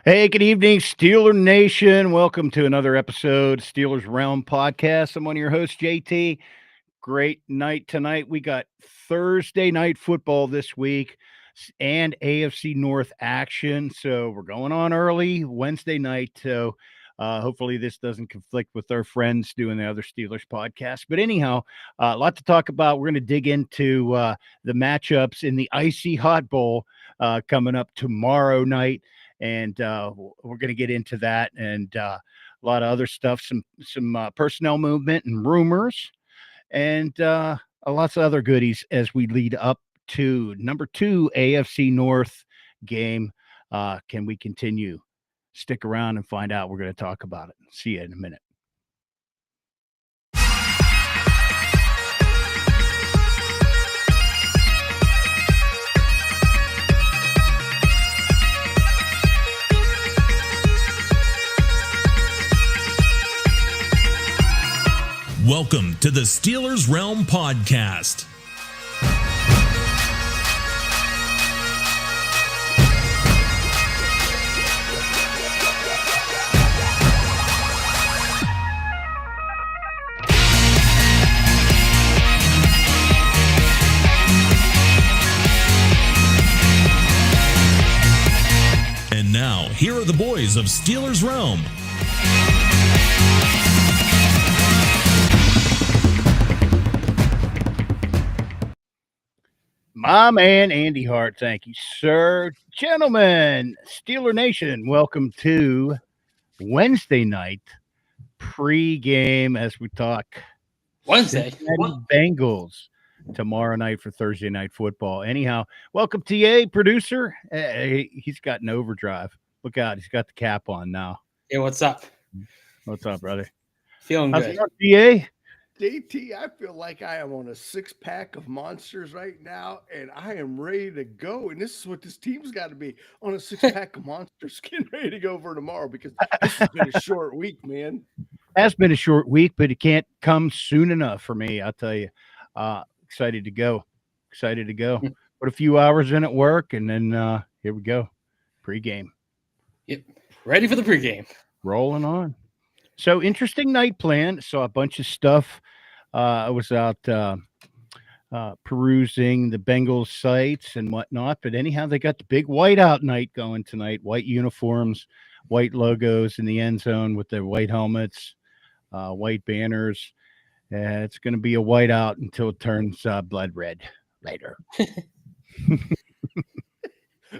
Hey, good evening, Steeler Nation. Welcome to another episode, Steelers Realm Podcast. I'm one of your hosts, JT. Great night tonight. We got Thursday night football this week and AFC North action. So we're going on early Wednesday night. So hopefully this doesn't conflict with our friends doing the other Steelers podcast. But anyhow, a lot to talk about. We're going to dig into the matchups in the Icy Hot Bowl coming up tomorrow night. And we're going to get into that and a lot of other stuff, some personnel movement and rumors and lots of other goodies as we lead up to number 2 AFC North game. Can we continue? Stick around and find out. We're going to talk about it. See you in a minute. Welcome to the Steelers Realm Podcast. And now, here are the boys of Steelers Realm. My man, Andy Hart. Thank you, sir. Gentlemen, Steeler Nation, welcome to Wednesday night pre-game as we talk Wednesday. Cincinnati Bengals tomorrow night for Thursday night football. Anyhow, welcome TA, producer. He's got an overdrive. Look out, he's got the cap on now. Hey, what's up? What's up, brother? Feeling How's good. it going, TA? JT, I feel like I am on a 6-pack of monsters right now, and I am ready to go. And this is what this team's got to be, on a 6-pack of monsters, getting ready to go for tomorrow, because this has been a short week, man. Has been a short week, but it can't come soon enough for me. I'll tell you. Excited to go. Excited to go. Put a few hours in at work, and then here we go. Pre-game. Yep. Ready for the pregame. Rolling on. So interesting night plan. Saw a bunch of stuff. I was out perusing the Bengals sites and whatnot. But anyhow, they got the big whiteout night going tonight. White uniforms, white logos in the end zone with their white helmets, white banners. It's going to be a whiteout until it turns blood red later.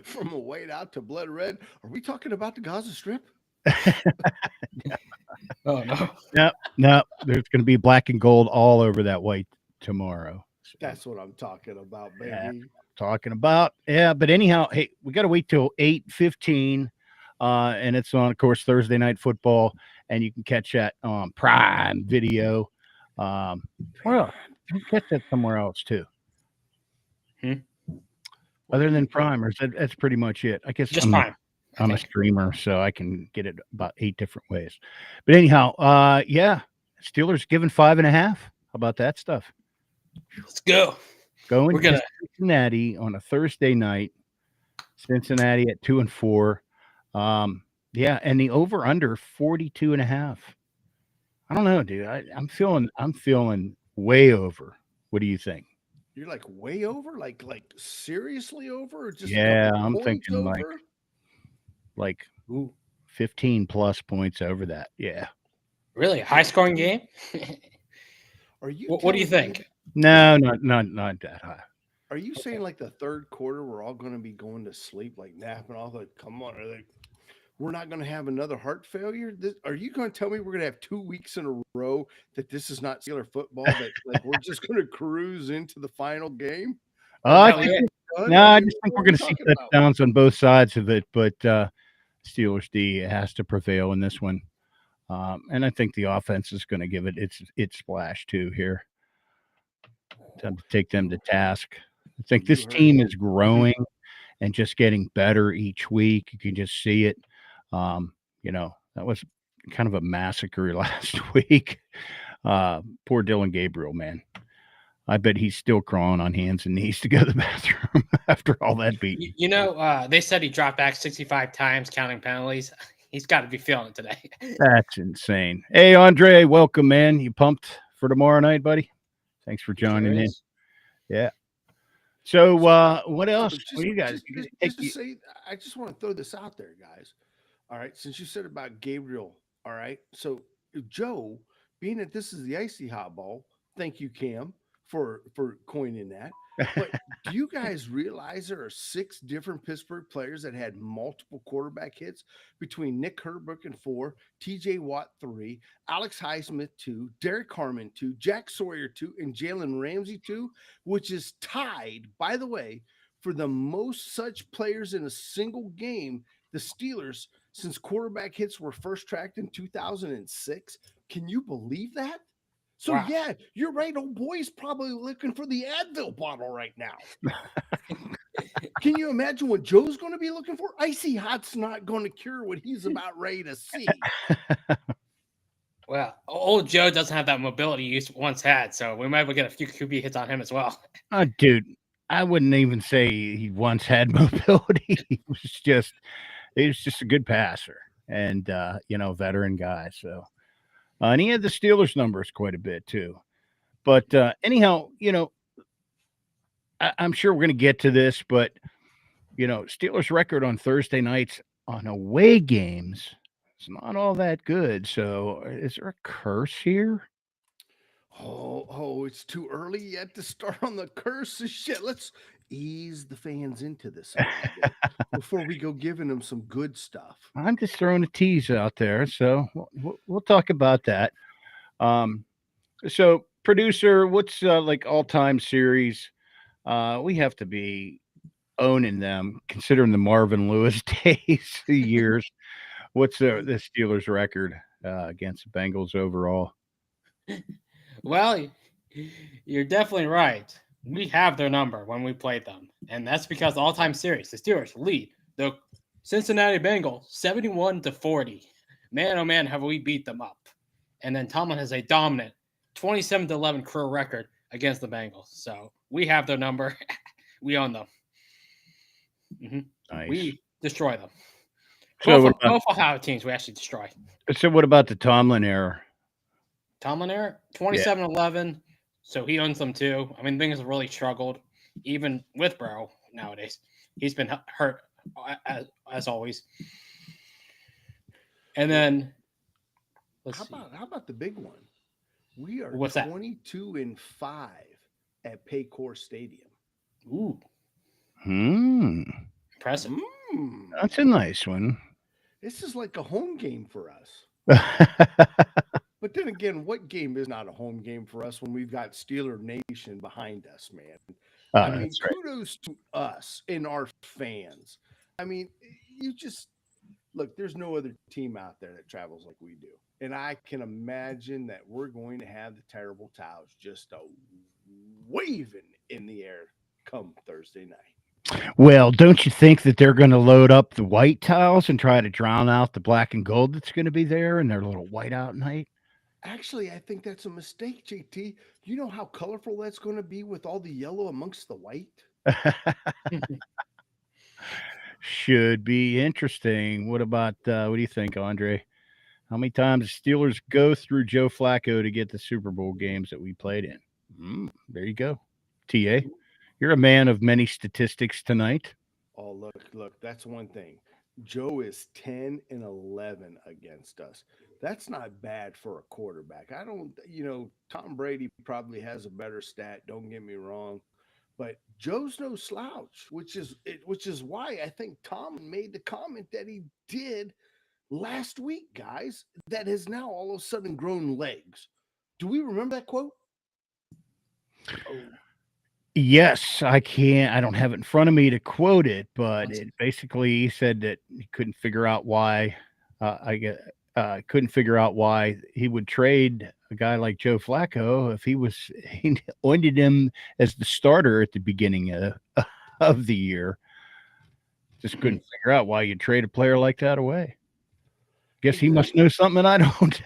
From a white out to blood red. Are we talking about the Gaza Strip? Oh, no. No. There's going to be black and gold all over that white tomorrow. So, That's what I'm talking about, baby. Yeah. Talking about. Yeah, but anyhow, hey, we got to wait till 8:15, and it's on, of course, Thursday Night Football, and you can catch that on Prime Video. Well, you can catch that somewhere else too. Other than Prime, or that's pretty much it. I guess Just Prime. I'm a streamer, so I can get it about 8 different ways. But anyhow, yeah, Steelers given 5.5. How about that stuff? Let's go. Going to Cincinnati on a Thursday night. Cincinnati at 2-4. Yeah, and the over under 42.5. I don't know, dude. I'm feeling way over. What do you think? You're like way over, like seriously over, or just Yeah, I'm thinking over? like 15 plus points over that. Yeah. Really? High scoring game? Are you? What do you think? No, not that high. Are you saying like the third quarter we're all going to be going to sleep, like napping off? Like, come on, we're not going to have another heart failure? Are you going to tell me we're going to have 2 weeks in a row that this is not Steeler football? That like we're just going to cruise into the final game? I just think we're going to see touchdowns on both sides of it, but Steelers D has to prevail in this one, and I think the offense is going to give it its splash too here. Time to take them to task. I think this team is growing and just getting better each week. You can just see it. That was kind of a massacre last week. Poor Dylan Gabriel, man. I bet he's still crawling on hands and knees to go to the bathroom after all that beating. They said he dropped back 65 times counting penalties. He's got to be feeling it today. That's insane. Hey, Andre, welcome, man. You pumped for tomorrow night, buddy? Thanks for joining in. Yeah. So, what else? What you guys? Just to say, I just want to throw this out there, guys. All right, since you said about Gabriel, all right. So, Joe, being that this is the icy hot ball, thank you, Cam, for coining that. But do you guys realize there are 6 different Pittsburgh players that had multiple quarterback hits between Nick Herbert and 4, TJ Watt 3, Alex Highsmith 2, Derek Harmon 2, Jack Sawyer 2, and Jalen Ramsey 2, which is tied, by the way, for the most such players in a single game, the Steelers, since quarterback hits were first tracked in 2006. Can you believe that? So, Wow. yeah, you're right. Old boy's probably looking for the Advil bottle right now. Can you imagine what Joe's going to be looking for? Icy Hot's not going to cure what he's about ready to see. Well, old Joe doesn't have that mobility he once had, so we might get a few QB hits on him as well. Dude, I wouldn't even say he once had mobility. He was just a good passer and, veteran guy. So, and he had the Steelers numbers quite a bit too. But anyhow, I'm sure we're going to get to this, but, Steelers record on Thursday nights on away games, it's not all that good. So is there a curse here? Oh, it's too early yet to start on the curse of shit. Let's ease the fans into this a little bit before we go giving them some good stuff. I'm just throwing a tease out there, so we'll talk about that. So producer, what's like all-time series? We have to be owning them, considering the Marvin Lewis days, years. What's the Steelers record against the Bengals overall? Well, you're definitely right. We have their number when we played them, and that's because the all-time series, the Steelers lead the Cincinnati Bengals 71-40. Man, oh man, have we beat them up. And then Tomlin has a dominant 27-11 career record against the Bengals. So we have their number. We own them. Mm-hmm. Nice. We destroy them. So both Ohio teams we actually destroy. So what about the Tomlin era? Tomlin era, 27-11. So he owns them too. I mean, Bengals have really struggled, even with Burrow nowadays. He's been hurt as always. And then how about the big one? We are 22-5 at Paycor Stadium. Ooh. Impressive. That's a nice one. This is like a home game for us. But then again, what game is not a home game for us when we've got Steeler Nation behind us, man? I mean, kudos to us and our fans. I mean, you just look, there's no other team out there that travels like we do. And I can imagine that we're going to have the terrible towels just waving in the air come Thursday night. Well, don't you think that they're going to load up the white tiles and try to drown out the black and gold that's going to be there in their little whiteout night? Actually, I think that's a mistake, JT. You know how colorful that's going to be with all the yellow amongst the white? Should be interesting. What about, what do you think, Andre? How many times Steelers go through Joe Flacco to get the Super Bowl games that we played in? There you go. TA, you're a man of many statistics tonight. Oh, look, that's one thing. Joe is 10-11 against us. That's not bad for a quarterback. I don't, Tom Brady probably has a better stat. Don't get me wrong. But Joe's no slouch, which is why I think Tom made the comment that he did last week, guys, that has now all of a sudden grown legs. Do we remember that quote? Oh. Yes, I don't have it in front of me to quote it, but it basically he said that he couldn't figure out why couldn't figure out why he would trade a guy like Joe Flacco if he wanted him as the starter at the beginning of the year. Just couldn't figure out why you'd trade a player like that away. Guess he must know something I don't.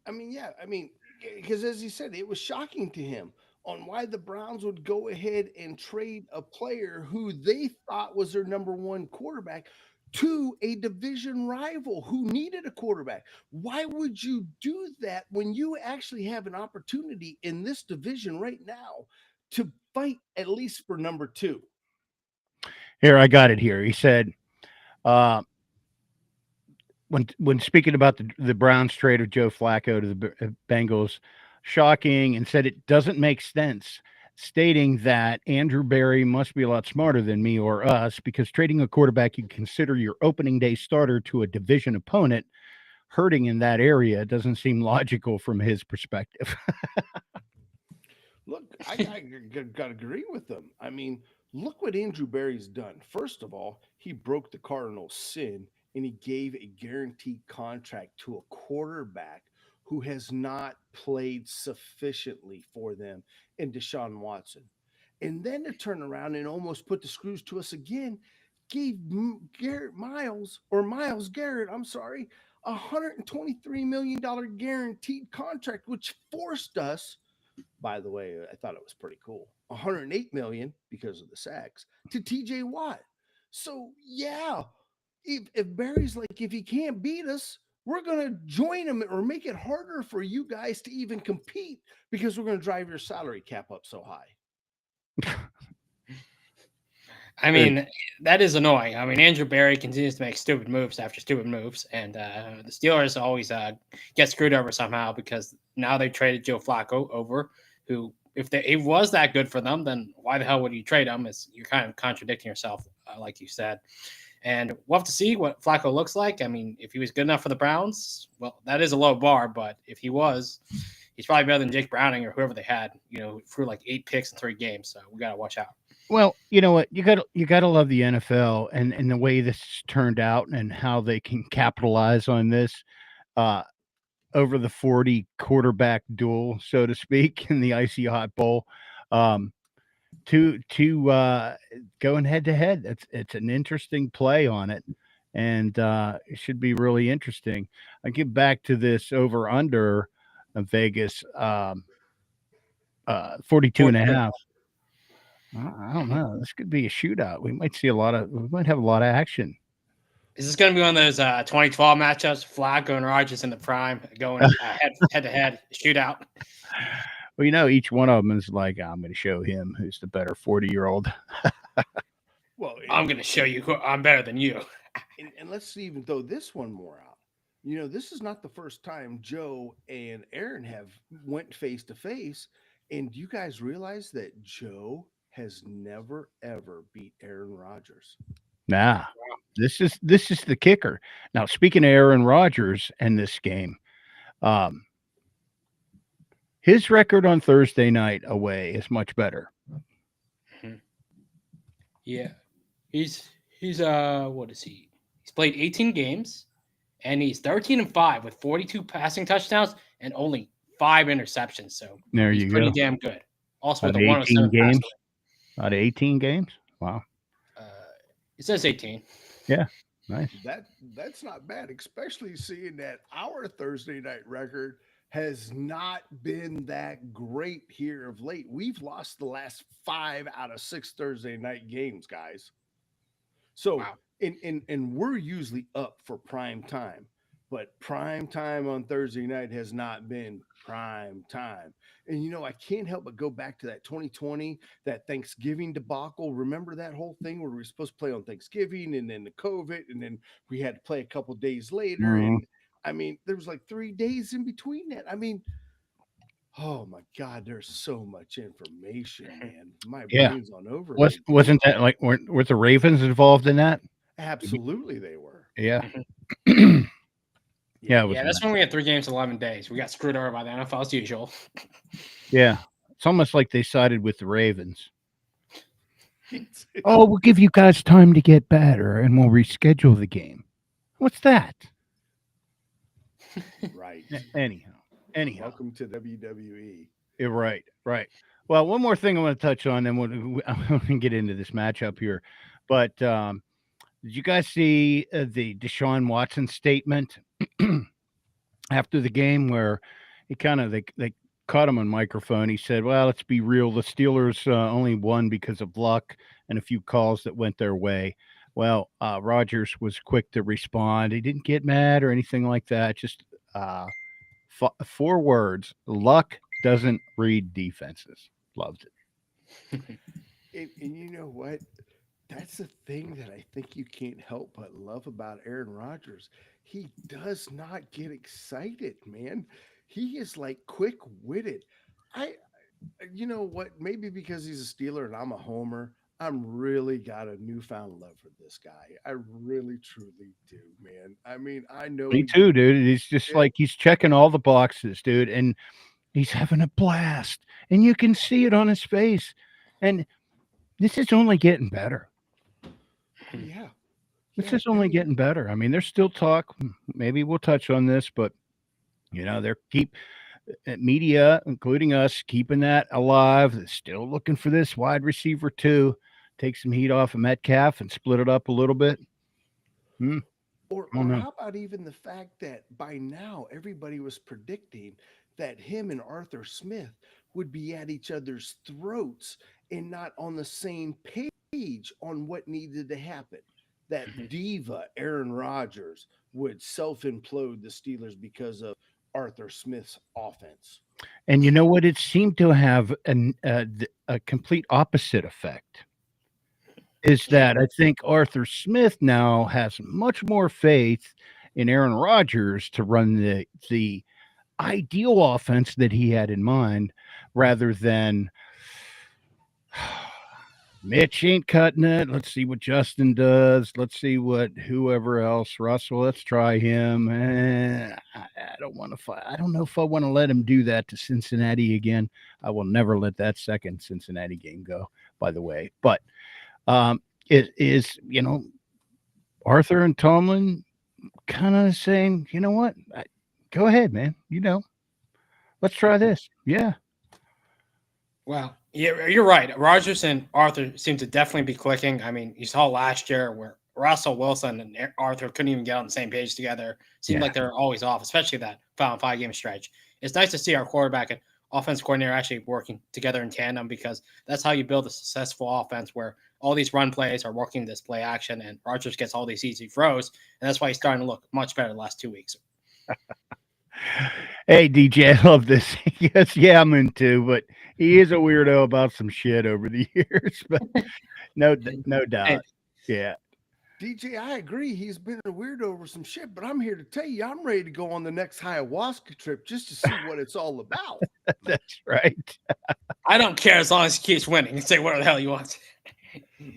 I mean, because as he said, it was shocking to him. on why the Browns would go ahead and trade a player who they thought was their number one quarterback to a division rival who needed a quarterback. Why would you do that when you actually have an opportunity in this division right now to fight at least for number two? Here, I got it here. He said, uh, when speaking about the Browns trade of Joe Flacco to the Bengals, shocking, and said it doesn't make sense, stating that Andrew Berry must be a lot smarter than me or us because trading a quarterback you consider your opening day starter to a division opponent hurting in that area doesn't seem logical from his perspective. Look, I got to agree with them. I mean, look what Andrew Berry's done. First of all, he broke the Cardinals' sin and he gave a guaranteed contract to a quarterback who has not played sufficiently for them in Deshaun Watson. And then to turn around and almost put the screws to us again, gave Miles Garrett, I'm sorry, $123 million guaranteed contract, which forced us, by the way, I thought it was pretty cool. 108 million because of the sacks to TJ Watt. So yeah, if Barry's like, if he can't beat us, we're gonna join him or make it harder for you guys to even compete because we're gonna drive your salary cap up so high. I mean, that is annoying. I mean, Andrew Berry continues to make stupid moves after stupid moves, and the Steelers always get screwed over somehow because now they traded Joe Flacco over, who, if he was that good for them, then why the hell would you trade him? You're kind of contradicting yourself, like you said. And we'll have to see what Flacco looks like. I mean, if he was good enough for the Browns, well, that is a low bar, but if he was, he's probably better than Jake Browning or whoever they had, threw like 8 picks in 3 games, so we got to watch out. Well, you know what? You got to love the NFL and the way this turned out and how they can capitalize on this over the 40 quarterback duel, so to speak, in the Icy Hot Bowl. To going head to head. It's an interesting play on it, and it should be really interesting. I get back to this over under Vegas 42 and a half. I don't know. This could be a shootout. We might have a lot of action. Is this going to be one of those 2012 matchups? Flacco and Rodgers in the prime going head to head shootout. Well, each one of them is like, I'm going to show him who's the better 40-year-old. Well, I'm going to show you who I'm better than you. And let's even throw this one more out. This is not the first time Joe and Aaron have went face to face. And do you guys realize that Joe has never ever beat Aaron Rodgers? Nah, this is the kicker. Now, speaking of Aaron Rodgers and this game, his record on Thursday night away is much better. Mm-hmm. Yeah, he's what is he? He's played 18 games, and he's 13-5 with 42 passing touchdowns and only 5 interceptions. So there he's you pretty go. Damn good. Also with a 107 games. Out of 18 games. Wow. It says 18. Yeah. Nice. That's not bad, especially seeing that our Thursday night record has not been that great here of late. We've lost the last 5 out of 6 Thursday night games, guys. So, wow. and we're usually up for prime time, but prime time on Thursday night has not been prime time. And, I can't help but go back to that 2020, that Thanksgiving debacle. Remember that whole thing where we were supposed to play on Thanksgiving and then the COVID, and then we had to play a couple days later. Mm-hmm. And I mean, there was like 3 days in between that. I mean, oh my God, there's so much information, man. My brain's on over. Wasn't that like, were the Ravens involved in that? Absolutely, they were. Yeah. Yeah, that's when we had 3 games in 11 days. We got screwed over by the NFL as usual. Yeah. It's almost like they sided with the Ravens. We'll give you guys time to get better and we'll reschedule the game. What's that? Right. Anyhow. Welcome to WWE. Yeah, right. Well, one more thing I want to touch on, then we'll get into this matchup here. But did you guys see the Deshaun Watson statement after the game where he they caught him on microphone. He said, "Well, let's be real. The Steelers only won because of luck and a few calls that went their way." Well, Rodgers was quick to respond. He didn't get mad or anything like that. Just 4 words: luck doesn't read defenses. Loved it. And you know what? That's the thing that I think you can't help but love about Aaron Rodgers. He does not get excited, man. He is like quick witted. I, you know what? Maybe because he's a Steeler and I'm a homer, I'm really got a newfound love for this guy. I really, truly do, man. I mean, I know Me too, dude. He's just yeah, like he's checking all the boxes, dude, and he's having a blast, and you can see it on his face. And this is only getting better. yeah, This yeah. is I only mean, getting better. I mean, there's still talk. Maybe we'll touch on this, but they're media, including us, keeping that alive. They're still looking for this wide receiver too. Take some heat off of Metcalf and split it up a little bit. Hmm, I don't or know. how about even the fact that by now everybody was predicting that him and Arthur Smith would be at each other's throats and not on the same page on what needed to happen. That diva Aaron Rodgers would self-implode the Steelers because of Arthur Smith's offense. And you know what? It seemed to have a complete opposite effect. Is that I think Arthur Smith now has much more faith in Aaron Rodgers to run the ideal offense that he had in mind, rather than Mitch ain't cutting it. Let's see what Justin does. Let's see what whoever else. Russell, let's try him. I don't want to fight. I don't know if I want to let him do that to Cincinnati again. I will never let that second Cincinnati game go, by the way. But it is, Arthur and Tomlin kind of saying, you know what? Go ahead, man. Let's try this. Yeah. Well, yeah, you're right. Rogers and Arthur seem to definitely be clicking. I mean, you saw last year where Russell Wilson and Arthur couldn't even get on the same page together. Seemed Yeah. like they're always off, especially that final 5-game stretch. It's nice to see our quarterback and offense coordinator actually working together in tandem, because that's how you build a successful offense where all these run plays are working this play action and Rogers gets all these easy throws. And that's why he's starting to look much better the last 2 weeks. Hey, DJ, I love this. Yes, yeah, I'm into, but he is a weirdo about some shit over the years. But no Hey, doubt. Yeah, DJ, I agree. He's been a weirdo over some shit, but I'm here to tell you, I'm ready to go on the next ayahuasca trip just to see what it's all about. that's right. I don't care as long as he keeps winning and say whatever the hell he wants.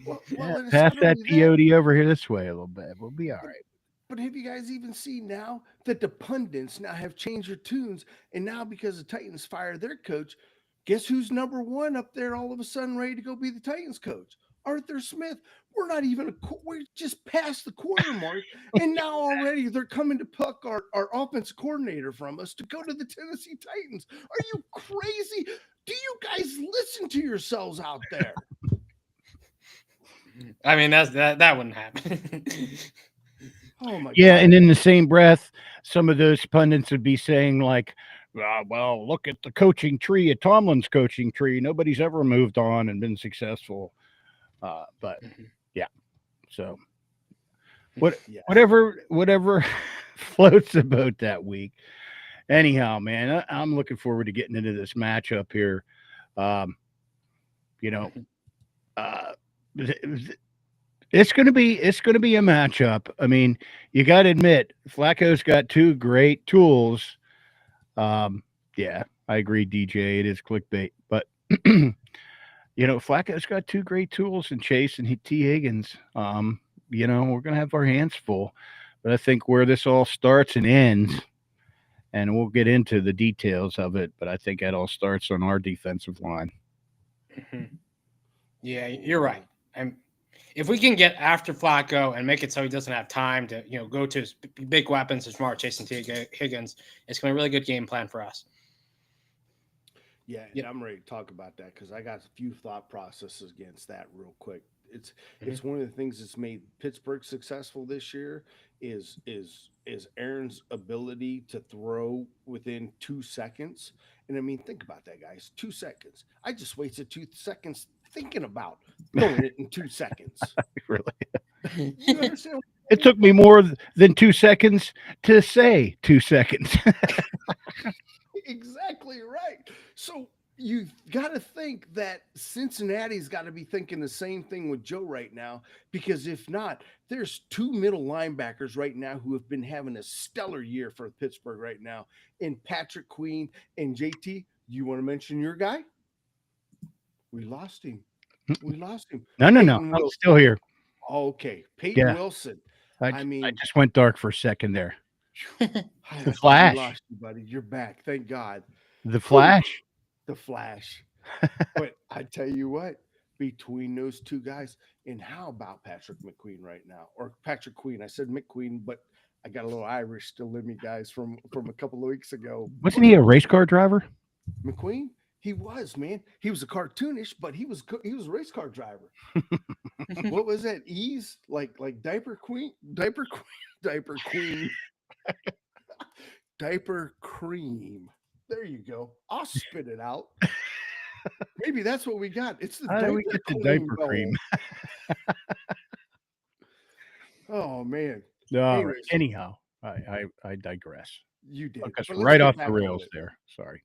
Well, Yeah, and it's pass not that only that, peyote over here this way a little bit. We'll be all but, right. but have you guys even seen now that the pundits now have changed their tunes? And now, because the Titans fired their coach, guess who's number one up there all of a sudden ready to go be the Titans coach? Arthur Smith. We're not even we're just past the quarter mark, and now already they're coming to pluck our offensive coordinator from us to go to the Tennessee Titans. Are you crazy? Do you guys listen to yourselves out there? I mean, that wouldn't happen. Oh my Yeah, god. and in the same breath, some of those pundits would be saying like, "Well, look at the coaching tree, at Tomlin's coaching tree. Nobody's ever moved on and been successful." But yeah, so Yeah. whatever floats the boat that week. Anyhow, man, I'm looking forward to getting into this matchup here. Um, you know, uh, it's gonna be a matchup. I mean, you got to admit, Flacco's got two great tools. Yeah, I agree, DJ. It is clickbait, but Flacco's got two great tools in Chase and T. Higgins. We're gonna have our hands full, but I think where this all starts and ends, and we'll get into the details of it, but I think that all starts on our defensive line. Yeah, you're right. And if we can get after Flacco and make it so he doesn't have time to, go to his big weapons, his smart Jason T. Higgins, it's going to be a really good game plan for us. Yeah, and I'm ready to talk about that because I got a few thought processes against that real quick. Mhm. It's one of the things that's made Pittsburgh successful this year is Aaron's ability to throw within 2 seconds. And I mean, think about that, guys. 2 seconds. I just wasted 2 seconds thinking about throwing it in 2 seconds. Really. You understand? It took me more than 2 seconds to say 2 seconds. Exactly right. So you've got to think that Cincinnati's got to be thinking the same thing with Joe right now, because if not, there's two middle linebackers right now who have been having a stellar year for Pittsburgh right now, in Patrick Queen and JT. You want to mention your guy? We lost him. We lost him. No. Peyton I'm Will. still here. Okay, Peyton Yeah. Wilson. I, I I mean, just went dark for a second there. I The thought we Flash. lost you, buddy. You're back. Thank God. The Whew, Flash. the Flash. But I tell you what, between those two guys, and how about Patrick McQueen right now, or Patrick Queen? I said McQueen, but I got a little Irish still in me, guys, from a couple of weeks ago. Wasn't But he a race car driver? McQueen, he was, man. He was a cartoonish, but he was a race car driver. What was that? Ease, like diaper queen, diaper queen, diaper queen, diaper cream. There you go. I'll spit it out. Maybe that's what we got. It's the How did we diaper get the queen diaper bowl. cream? Oh man. All right. Anyways, Anyhow, I digress. you did. Took us But let's right get off the back on rails it. there. Sorry.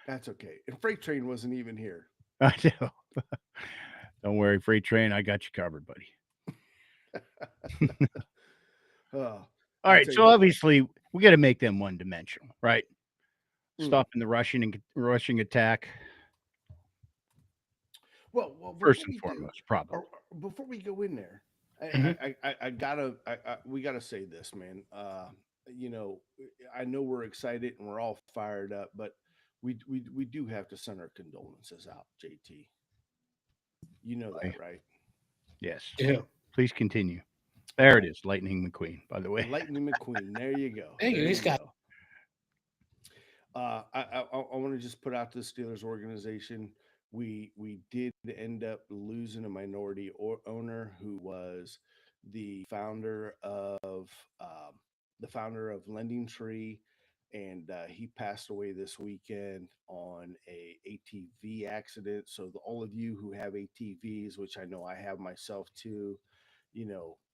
That's okay. And Freight Train wasn't even here. I know. Don't worry, freight train. I got you covered, buddy. Oh, All I right. tell So you what. obviously, we got to make them one dimensional, right? Mm. Stopping the rushing attack Well, first before and we do, foremost, probably. or before we go in there, Mhm. we gotta say this, man. You know, I know we're excited and we're all fired up, but we do have to send our condolences out, JT. You know Right. that, right? Yes. Yeah. Please continue. There it is, Lightning McQueen. By the way. Lightning McQueen. There you go. Thank you. There He's you got. go. I want to just put out to the Steelers organization. We did end up losing a minority owner who was the founder of Lending Tree, and he passed away this weekend on a ATV accident. So all of you who have ATVs, which I know I have myself too,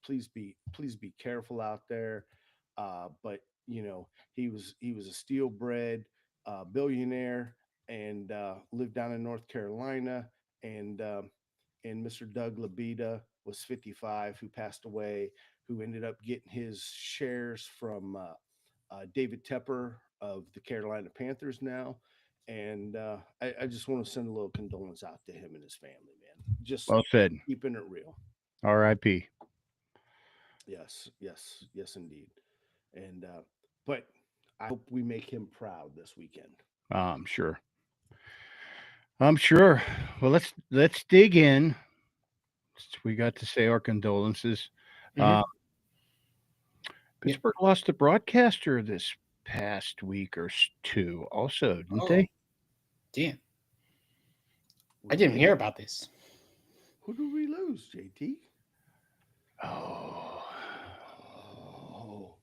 please be careful out there. But he was a steel bred billionaire, and lived down in North Carolina. And Mr. Doug Labita was 55, who passed away, who ended up getting his shares from David Tepper of the Carolina Panthers now. And I just want to send a little condolence out to him and his family, man. Just Well said. keeping it real. R.I.P. Yes, yes, yes, indeed. And but I hope we make him proud this weekend. I'm sure. I'm sure. Well, let's dig in. We got to say our condolences. Mhm. Uh, Yeah. Pittsburgh lost a broadcaster this past week or two, also, didn't Oh, they? damn. We I didn't did. hear about this. Who did we lose, JT? Oh, Oh,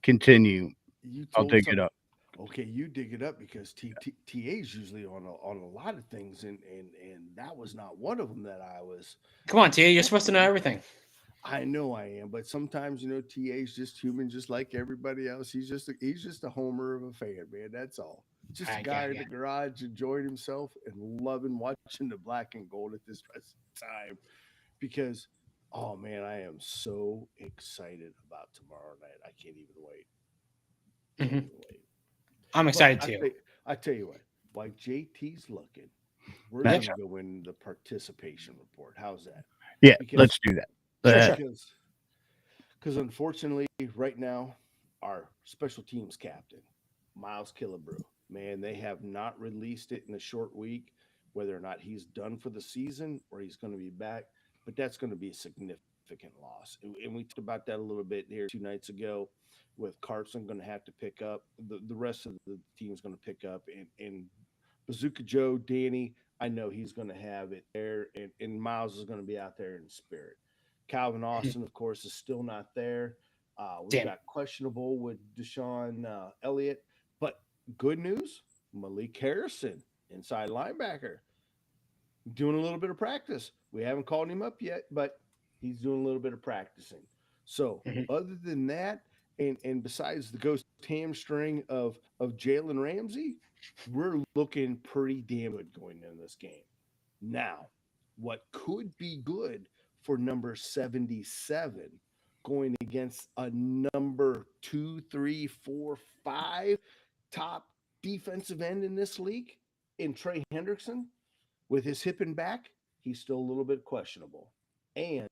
continue. you I'll told dig it some. up. Okay, you dig it up because TA is usually on a lot of things, and that was not one of them that I was. Come on, Tia. You're supposed to know everything. I know I am, but sometimes TA's just human, just like everybody else. He's just a homer of a fan, man. That's all. Just a guy I in the garage enjoying himself and loving watching the black and gold at this present time. Because, oh man, I am so excited about tomorrow night. I can't even wait. Can't Mhm. even wait. I'm But excited too. I tell you what, while JT's looking, we're Yep. gonna go in the participation report. How's that? Yeah, Because let's do that. Sure. because because unfortunately, right now, our special teams captain, Miles Killebrew, man, they have not released it in a short week, whether or not he's done for the season or he's going to be back. But that's going to be a significant loss. And we talked about that a little bit here 2 nights ago, with Carson going to have to pick up. The rest of the team's going to pick up. And Bazooka Joe, Danny, I know he's going to have it there, and Miles is going to be out there in spirit. Calvin Austin, of course, is still not there. We've Damn. got questionable with Deshaun Elliott, but good news: Malik Harrison, inside linebacker, doing a little bit of practice. We haven't called him up yet, but he's doing a little bit of practicing. So, other than that, and besides the ghost hamstring of Jalen Ramsey, we're looking pretty damn good going into this game. Now, what could be good for number 77 going against a number 2, 3, 4, 5 top defensive end in this league in Trey Hendrickson with his hip and back, he's still a little bit questionable. And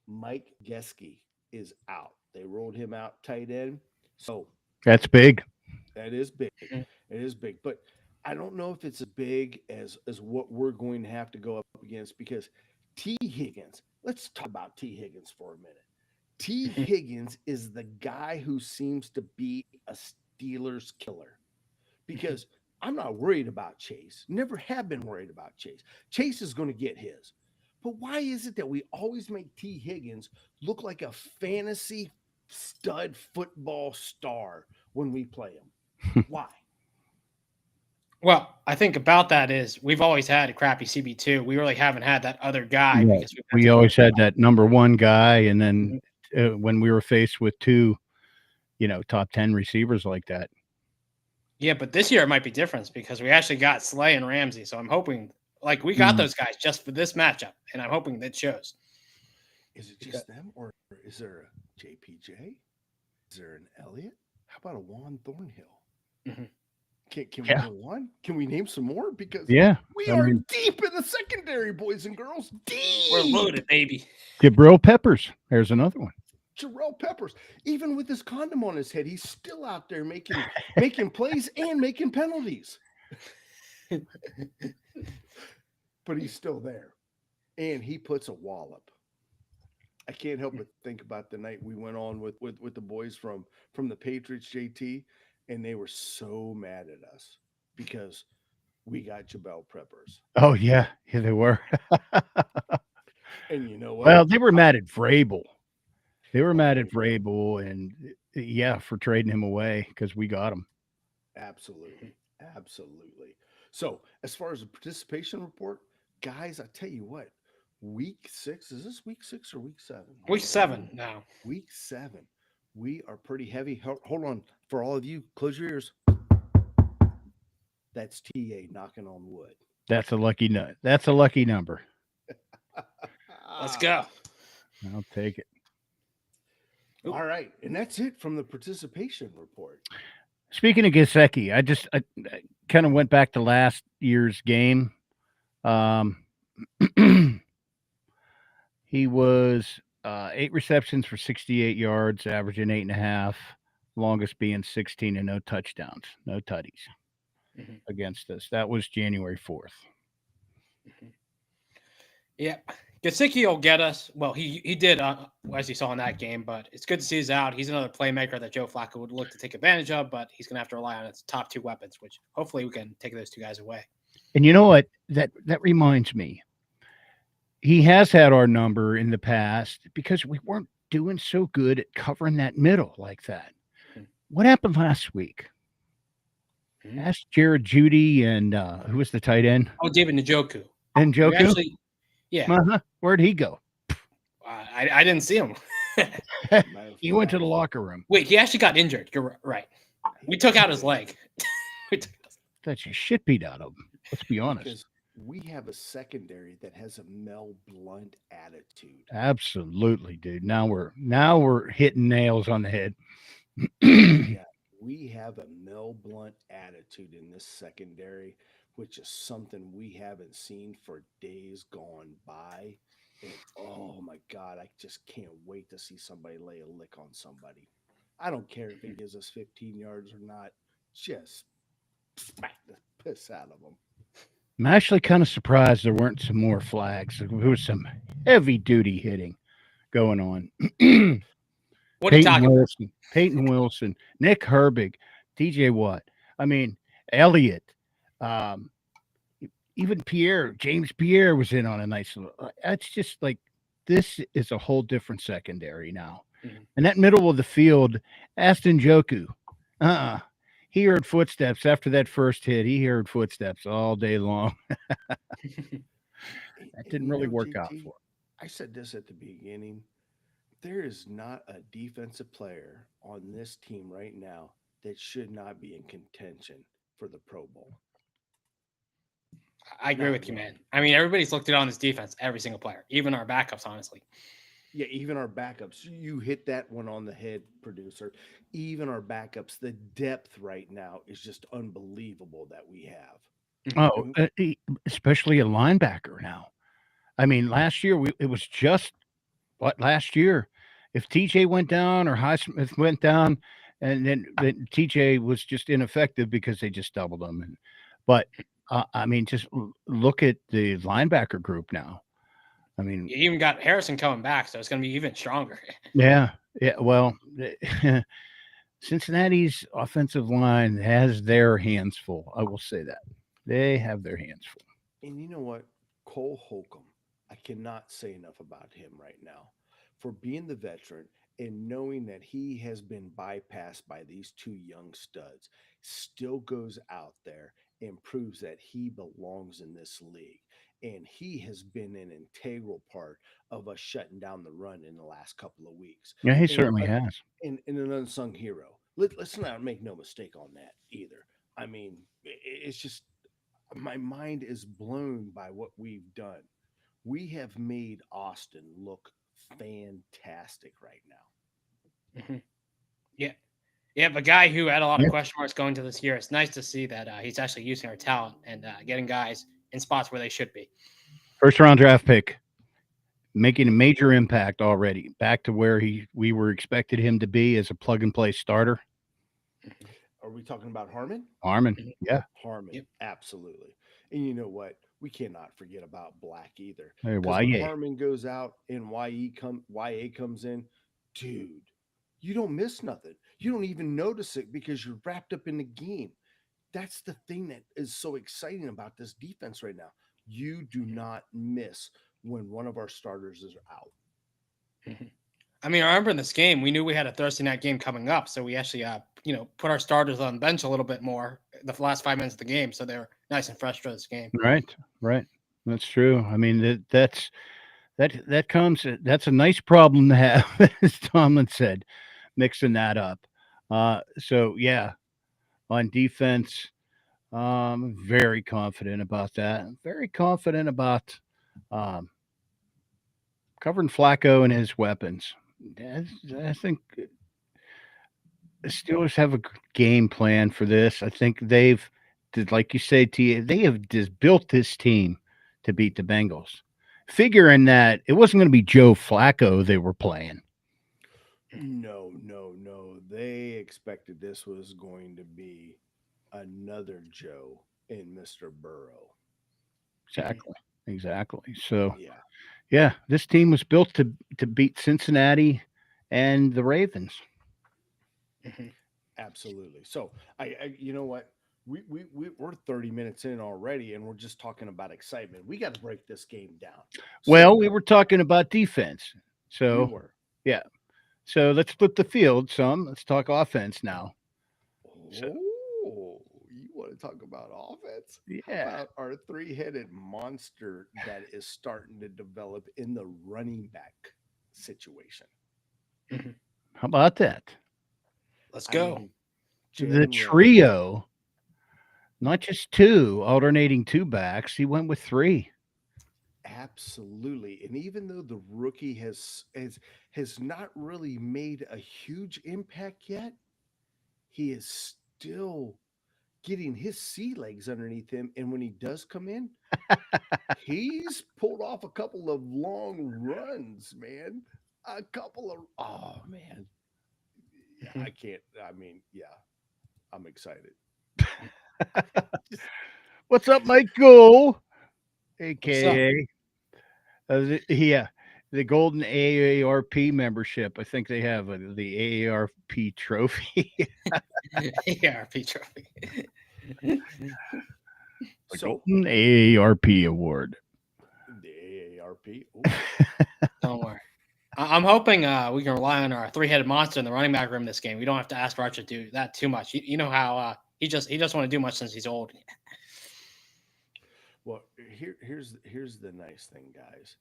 Mike Gesicki is out. They rolled him out tight end. So That's big. that is big. It is big. But I don't know if it's as big as what we're going to have to go up against because T. Higgins, let's talk about T. Higgins for a minute. T. Higgins is the guy who seems to be a Steelers killer because I'm not worried about Chase. Never have been worried about Chase. Chase is going to get his. But why is it that we always make T. Higgins look like a fantasy stud football star when we play him? Why? Well, I think about that is we've always had a crappy CB2. We really haven't had that other guy. Yeah, Because we always had that number one guy, and then when we were faced with two, top 10 receivers like that. Yeah, but this year it might be different because we actually got Slay and Ramsey. So I'm hoping, we got those guys just for this matchup, and I'm hoping that shows. Is it just them, or is there a JPJ? Is there an Elliott? How about a Juan Thornhill? Mm-hmm. Can we go one? Can we name some more? Because we I are mean, deep in the secondary, boys and girls. Deep. We're loaded, baby. Jabril Peppers. There's another one. Jarrell Peppers, even with this condom on his head, he's still out there making plays and making penalties. But he's still there, and he puts a wallop. I can't help but think about the night we went on with the boys from the Patriots, JT, and they were so mad at us because we got Jabril Peppers. Oh yeah, they were. And you know what? Well, they were mad at Vrabel. They were mad at Vrabel, and for trading him away because we got him. Absolutely. So, as far as the participation report, guys, I tell you what, week 6, is this week 6 or week 7? Week 7 now. Week 7. We are pretty heavy. Hold on. For all of you, close your ears. That's TA knocking on wood. That's a lucky nut. That's a lucky number. Let's go. I'll take it. All right. And that's it from the participation report. Speaking of Gesicki, I kind of went back to last year's game. He was 8 receptions for 68 yards, averaging 8.5, longest being 16 and no touchdowns, no tutties against us. That was January 4th. Yeah. Gesicki will get us. Well, he did, as you saw in that game, but it's good to see he's out. He's another playmaker that Joe Flacco would look to take advantage of, but he's going to have to rely on his top 2 weapons, which hopefully we can take those 2 guys away. And you know what? That reminds me. He has had our number in the past because we weren't doing so good at covering that middle like that. What happened last week? Ask Jared Judy and who was the tight end? Oh, David Njoku. And Njoku? Actually, yeah. Where'd he go? I didn't see him. He went to the locker room. Wait, he actually got injured. You're right. We took out his leg. That's your shit beat out of him. Let's be honest. Because we have a secondary that has a Mel Blount attitude. Absolutely, dude. Now we're hitting nails on the head. Yeah, we have a Mel Blount attitude in this secondary, which is something we haven't seen for days gone by. And, oh my God, I just can't wait to see somebody lay a lick on somebody. I don't care if it gives us 15 yards or not. Just smack the piss out of them. I'm actually kind of surprised there weren't some more flags. There was some heavy duty hitting going on. What are you talking about? Peyton Wilson, Nick Herbig, TJ Watt. I mean, Elliott. even James Pierre was in on a nice little. It's just like this is a whole different secondary now. Mhm. And that middle of the field, Aston Joku, he heard footsteps after that first hit. He heard footsteps all day long. That didn't really work out JT, for I said this at the beginning. There is not a defensive player on this team right now that should not be in contention for the Pro Bowl. I agree Not with you, one. man. I mean, everybody's looked at on this defense, every single player, even our backups, honestly. Yeah, even our backups. You hit that one on the head, producer. Even our backups, the depth right now is just unbelievable that we have. them. Mhm. Oh, especially a linebacker now. I mean, last year it was just what last year. If TJ went down or Highsmith went down, and then TJ was just ineffective because they just doubled him. But I mean, just look at the linebacker group now. I mean, You even got Harrison coming back, so it's going to be even stronger. yeah, yeah. Well, Cincinnati's offensive line has their hands full. I will say that they have their hands full. And you know what? Cole Holcomb, I cannot say enough about him right now for being the veteran and knowing that he has been bypassed by these two young studs, still goes out there and proves that he belongs in this league. And he has been an integral part of us shutting down the run in the last couple of weeks. Yeah, he And, certainly has. and an unsung hero. Let's not make no mistake on that either. I mean, it's just my mind is blown by what we've done. We have made Austin look fantastic right now. Mhm. Yeah. Yeah, a guy who had a lot of Yeah. question marks going to this year. It's nice to see that he's actually using our talent and getting guys in spots where they should be. First round draft pick, making a major impact already. Back to where we were expected him to be as a plug and play starter. Mhm. Are we talking about Harmon? Harmon, Mhm. yeah. Harmon, Yep. absolutely. And you know what? We cannot forget about Black either. Hey, Because when YA. Harmon goes out and YA comes in, dude, you don't miss nothing. You don't even notice it because you're wrapped up in the game. That's the thing that is so exciting about this defense right now. You do not miss when one of our starters is out. Mhm. I mean, I remember in this game, we knew we had a Thursday night game coming up, so we actually, put our starters on the bench a little bit more the last 5 minutes of the game, so they're nice and fresh for this game. Right, right. That's true. I mean, that comes. That's a nice problem to have, as Tomlin said, mixing that up. So yeah, on defense, very confident about that. Very confident about um, covering Flacco and his weapons. I think the Steelers have a game plan for this. I think like you say, they have just built this team to beat the Bengals, figuring that it wasn't going to be Joe Flacco they were playing. No, no, no. They expected this was going to be another Joe in Mr. Burrow. Exactly, exactly. So Yeah, yeah, this team was built to beat Cincinnati and the Ravens. Mhm. absolutely. So you know what? We're 30 minutes in already, and we're just talking about excitement. We got to break this game down. Well, So we were talking about defense, we so were. yeah. So let's flip the field some. Let's talk offense now. So Oh, you want to talk about offense? How yeah, about our three-headed monster that is starting to develop in the running back situation? Mhm. how about that? Let's I go. mean, The Jalen Ramsey, trio, not just two, alternating two backs. He went with three. absolutely. And even though the rookie has not really made a huge impact yet, he is still getting his sea legs underneath him. And when he does come in, he's pulled off a couple of long runs, man. A couple of oh man. Yeah, I Mhm. can't. I mean, yeah, I'm excited. Just What's up, Michael? What's up? AKA yeah, the Golden AARP membership. I think they have the AARP trophy. Yeah, RP trophy. The So Golden AARP Award. the AARP. Don't worry. I'm hoping we can rely on our three-headed monster in the running back room this game. We don't have to ask Roger to do that too much. You know how he doesn't want to do much since he's old. Well, here's the nice thing, guys.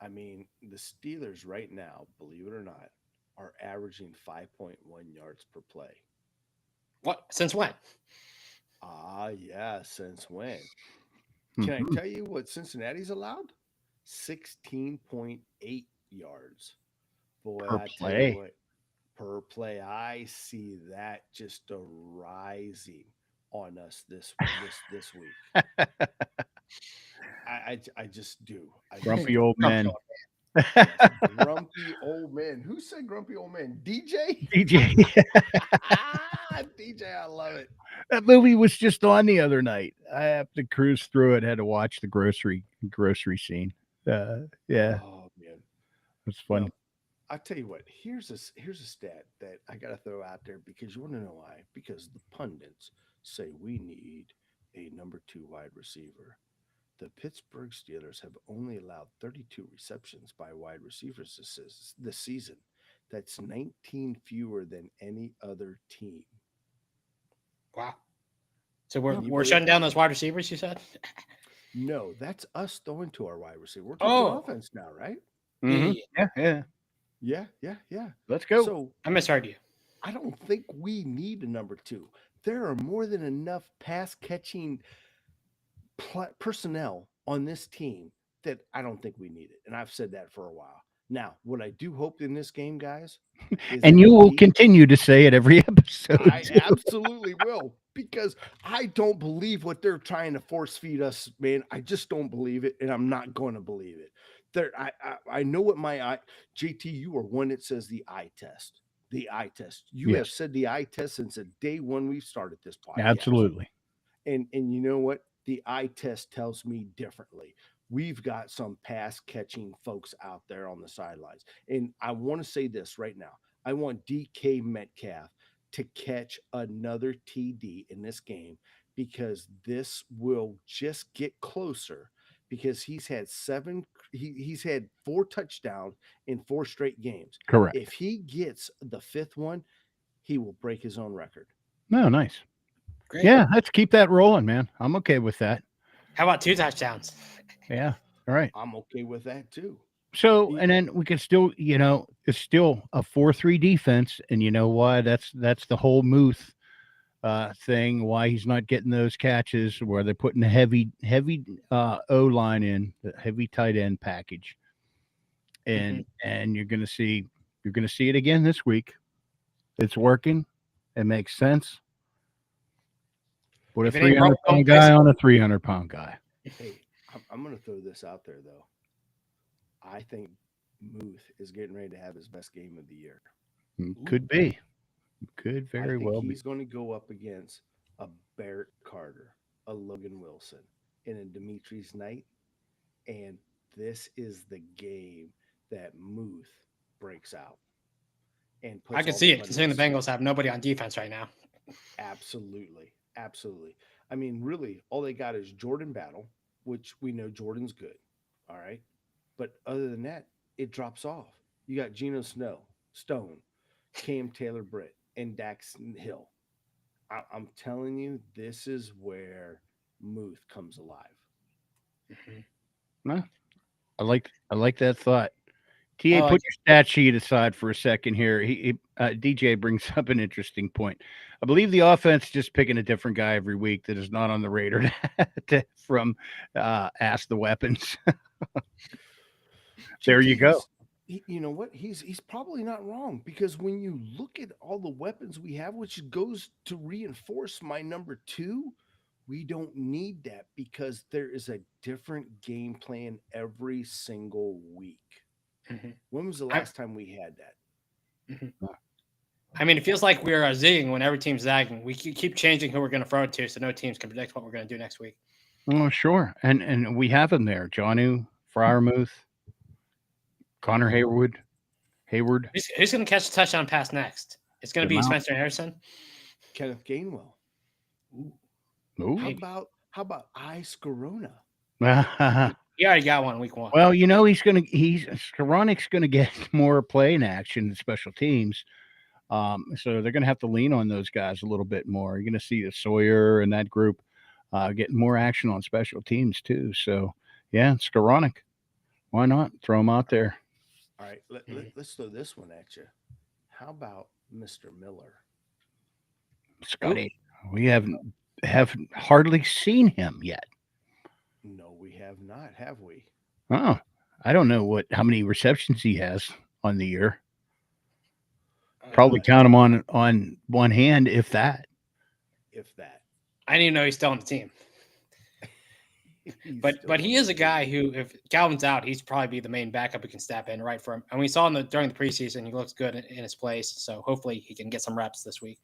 I mean, the Steelers right now, believe it or not, are averaging 5.1 yards per play. What? Since when? Yeah, since when? Can I tell you what Cincinnati's allowed? 16.8 yards. Boy, Per I tell play. you what, per play, I see that just rising on us this week. I just do. Grumpy old men. Yes, grumpy old man. Who said grumpy old man? DJ? DJ. DJ, I love it. That movie was just on the other night. I have to cruise through it. Had to watch the grocery scene. Yeah, Oh man, it's fun. well, I tell you what. Here's a stat that I got to throw out there because you want to know why? Because the pundits say we need a number 2 wide receiver. The Pittsburgh Steelers have only allowed 32 receptions by wide receivers this season. That's 19 fewer than any other team. Wow. So we're Anybody shutting down else? those wide receivers, you said? No, that's us throwing to our wide receiver. We're talking offense now, right? Mhm. Yeah. Yeah. Let's go. So I misheard you. I don't think we need a number 2. There are more than enough pass catching personnel on this team that I don't think we need it. And I've said that for a while. Now, what I do hope in this game, guys, is and that you will continue to say it every episode. I absolutely will, because I don't believe what they're trying to force feed us, man. I just don't believe it, and I'm not going to believe it. I know what JT, you are one that says the eye test. The eye test. You have said the eye test since the day when we started this podcast. Absolutely. And you know what? The eye test tells me differently. We've got some pass catching folks out there on the sidelines. And I want to say this right now. I want DK Metcalf to catch another TD in this game, because this will just get closer, because he's had 4 touchdowns in 4 straight games. Correct. If he gets the 5th one, he will break his own record. No, nice. Great. Yeah, let's keep that rolling, man. I'm okay with that. How about 2 touchdowns? Yeah. All right. I'm okay with that too. So, and then we can still, it's still a 4-3 defense, and you know why? That's the whole Muth thing. Why he's not getting those catches, where they're putting the heavy O line in, the heavy tight end package, and you're gonna see it again this week. It's working. It makes sense. Put a 300-pound guy on a 300-pound guy. Hey, I'm going to throw this out there, though. I think Muth is getting ready to have his best game of the year. Could be. Could very well be. He's going to go up against a Barrett Carter, a Logan Wilson, and a Demetrius Knight. And this is the game that Muth breaks out. And I can see it, considering the Bengals have nobody on defense right now. Absolutely. I mean, really, all they got is Jordan Battle, which we know Jordan's good. All right. But other than that, it drops off. You got Geno Stone, Cam Taylor-Britt, and Dax Hill. I'm telling you, this is where Muth comes alive. No, I like that thought. TA, put your stat sheet aside for a second here. DJ brings up an interesting point. I believe the offense just picking a different guy every week that is not on the radar from Ask the Weapons. There you go. You know what? He's probably not wrong, because when you look at all the weapons we have, which goes to reinforce my number 2, we don't need that, because there is a different game plan every single week. When was the last time we had that? I mean, it feels like we're zigging when every team's zagging. We keep changing who we're going to throw it to, so no teams can predict what we're going to do next week. Oh, sure. And we have them there. Jonnu, Freiermuth, Connor Hayward. Who's going to catch the touchdown pass next? It's going to be Spencer Harrison. Kenneth Gainwell. Ooh. How about How about Ice Corona? He already got one week 1. Well, Skoranic's gonna get more playing action in special teams. So they're gonna have to lean on those guys a little bit more. You're gonna see the Sawyer and that group getting more action on special teams too. So yeah, Skoronic. Why not throw him out there? All right, let's throw this one at you. How about Mr. Miller? Scotty, we haven't hardly seen him yet. No, we have not, have we? Oh, I don't know how many receptions he has on the year. Probably count him on one hand, if that. If that. I didn't even know he's still on the team. But he is a guy who, if Calvin's out, he's probably be the main backup who can step in right for him. And we saw during the preseason, he looks good in his place. So hopefully he can get some reps this week.